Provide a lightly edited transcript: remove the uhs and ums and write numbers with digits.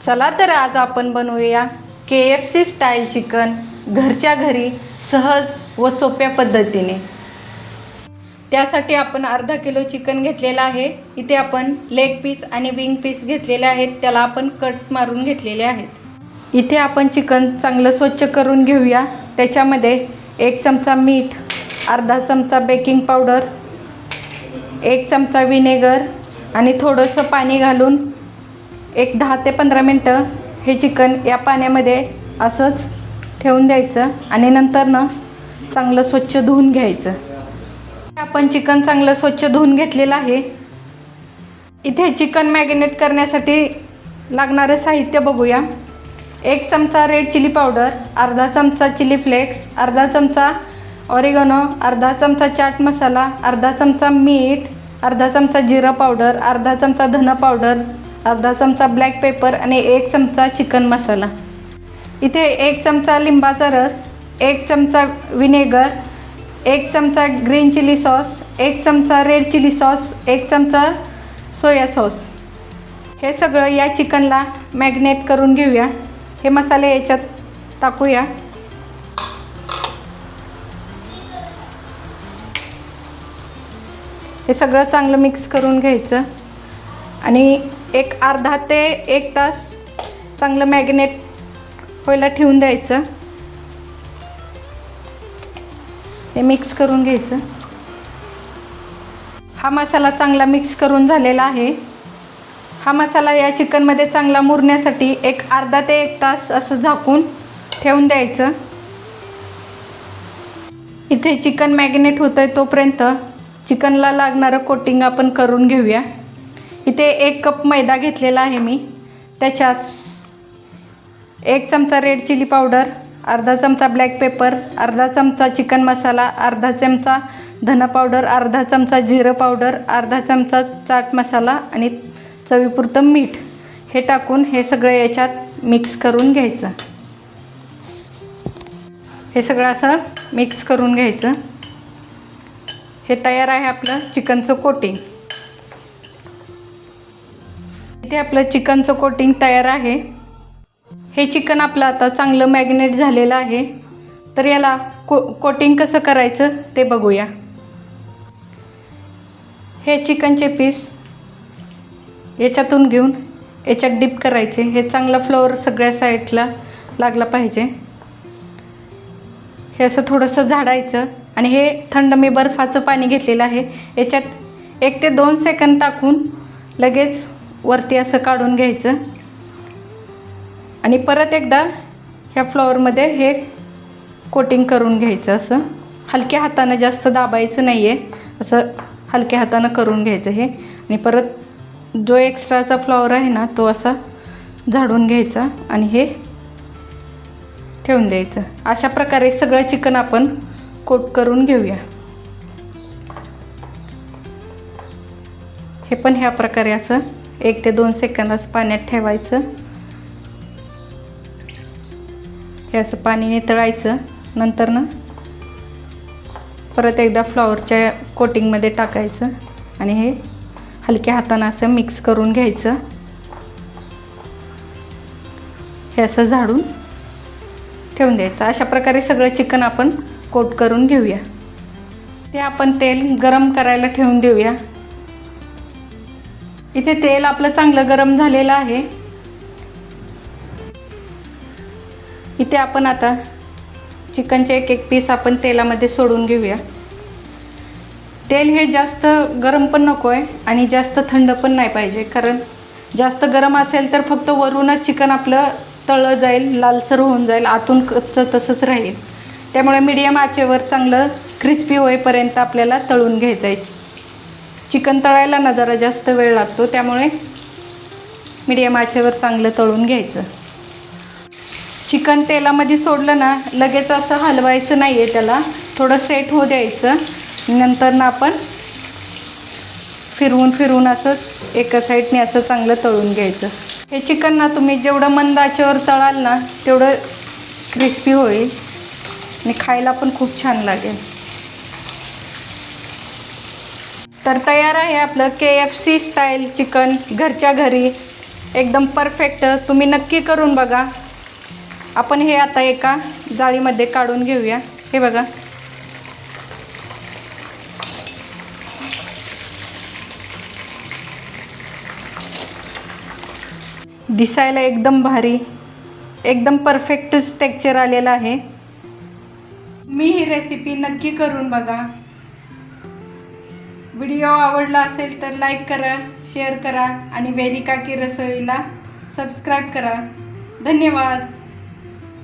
चला तर आज आपण बनवूया KFC स्टाईल चिकन घरच्या घरी सहज व सोप्या पद्धतीने। त्यासाठी आपण अर्धा किलो चिकन घेतलेला आहे। इथे आपण लेग पीस आणि विंग पीस घेतलेले आहेत, त्याला आपण कट मारून घेतलेले आहेत। इथे आपण चिकन चांगलं स्वच्छ करून घेऊया। त्याच्यामध्ये 1 चमचा मीठ, अर्धा चमचा बेकिंग पावडर, 1 चमचा विनेगर आणि थोडंसं पाणी घालून एक 10 ते 15 मिनटं हे चिकन या पाण्यामध्ये असंच ठेवून द्यायचं आणि नंतर ना चांगलं स्वच्छ धुवून घ्यायचं। आपण चिकन चांगलं स्वच्छ धुवून घेतलेलं आहे। इथे चिकन मॅरिनेट करण्यासाठी लागणारे साहित्य बघूया। 1 चमचा रेड चिली पावडर, अर्धा चमचा चिली फ्लेक्स, अर्धा चमचा ऑरिगॅनो, अर्धा चमचा चाट मसाला, अर्धा चमचा मीठ, अर्धा चमचा जिरा पावडर, अर्धा चमचा धना पावडर, अर्धा चमचा ब्लॅक पेपर आणि 1 चमचा चिकन मसाला। इथे 1 चमचा लिंबाचा रस, 1 चमचा विनेगर, 1 चमचा ग्रीन चिली सॉस, 1 चमचा रेड चिली सॉस, 1 चमचा सोया सॉस। हे सगळं या चिकनला मॅरिनेट करून घेऊया। हे मसाले याच्यात टाकूया। हे सगळं चांगलं मिक्स करून घ्यायचं आणि एक अर्धा ते 1 तास चांगलं मॅरिनेट व्हायला ठेवून द्यायचं। हे मिक्स करून घ्यायचं। हा मसाला चांगला मिक्स करून झालेला आहे। हा मसाला या चिकनमध्ये चांगला मुरण्यासाठी एक अर्धा ते 1 तास असं झाकून ठेवून द्यायचं। इथे चिकन मॅरिनेट होतंय तोपर्यंत चिकनला लागणारं कोटिंग आपण करून घेऊया। इथे 1 कप मैदा घेतलेला आहे मी। त्याच्यात 1 चमचा रेड चिली पावडर, अर्धा चमचा ब्लॅक पेपर, अर्धा चमचा चिकन मसाला, अर्धा चमचा धना पावडर, अर्धा चमचा जिरं पावडर, अर्धा चमचा चाट मसाला आणि चवीपुरतं मीठ हे टाकून हे सगळं याच्यात मिक्स करून घ्यायचं। हे सगळं असं मिक्स करून घ्यायचं। हे तयार आहे आपलं चिकनचं कोटिंग। इथे आपलं चिकनचं कोटिंग तयार आहे। हे चिकन आपलं आता चांगलं मॅरिनेट झालेलं आहे। तर याला कोटिंग कसं करायचं ते बघूया। हे चिकनचे पीस याच्यातून घेऊन याच्यात डिप करायचे। हे चांगलं फ्लोअर सगळ्या साईडला लागला पाहिजे। हे असं थोडंसं झाडायचं आणि हे थंड मी बर्फाचं पाणी घेतलेलं आहे, याच्यात 1 ते 2 सेकंद टाकून लगेच वरती असं काढून घ्यायचं आणि परत एकदा ह्या फ्लोअरमध्ये हे कोटिंग करून घ्यायचं। असं हलक्या हातानं, जास्त दाबायचं नाही आहे, असं हलक्या हातानं करून घ्यायचं हे। आणि परत जो एक्स्ट्राचा फ्लॉवर आहे ना तो असा झाडून घ्यायचा आणि हे ठेवून द्यायचं। अशा प्रकारे सगळं चिकन आपण कोट करून घेऊया। हे पण ह्या प्रकारे असं 1 ते 2 सेकंद असं पाण्यात ठेवायचं। हे असं पाणी नितळायचं। नंतर ना परत एकदा फ्लॉवरच्या कोटिंगमध्ये टाकायचं आणि हे हलक्या हातानं असं मिक्स करून घ्यायचं। हे असं झाडून ठेवून द्यायचं। अशा प्रकारे सगळं चिकन आपण कोट करून घेऊया। ते आपण तेल गरम करायला ठेवून देऊया। इथे तेल आपलं चांगलं गरम झालेलं आहे। इथे आपण आता चिकनचे एक पीस आपण तेलामध्ये सोडून घेऊया। तेल हे जास्त गरम पण नको आहे आणि जास्त थंड पण नाही पाहिजे, कारण जास्त गरम असेल तर फक्त वरूनच चिकन आपलं तळलं जाईल, लालसर होऊन जाईल, आतून कच्चं तसंच राहील। त्यामुळे मीडियम आचेवर चांगलं क्रिस्पी होईपर्यंत आपल्याला तळून घ्यायचं आहे। चिकन तळायला ना जरा जास्त वेळ लागतो, त्यामुळे मीडियम आचेवर चांगलं तळून घ्यायचं। चिकन तेलामध्ये सोडलं ना लगेच असं हलवायचं नाही आहे, त्याला थोडं सेट होऊ द्यायचं। नंतर ना आपण फिरवून फिरवून असं एका साईडने असं चांगलं तळून घ्यायचं। हे चिकन ना तुम्ही जेवढं मंद आचेवर तळाल ना तेवढं क्रिस्पी होईल आणि खायला पण खूप छान लागेल। तर तयार आहे आपलं KFC स्टाईल चिकन घरच्या घरी, एकदम परफेक्ट. तुम्ही नक्की करून बघा. आपण हे आता एका जाळीमध्ये काढून घेऊया. हे बघा, दिसायला एकदम भारी, एकदम परफेक्ट टेक्स्चर आलेलं आहे. मी ही रेसिपी नक्की करून बघा. व्हिडिओ आवडला असेल तर लाईक करा, शेअर करा आणि वेदिका की रसोईला सबस्क्राईब करा. धन्यवाद.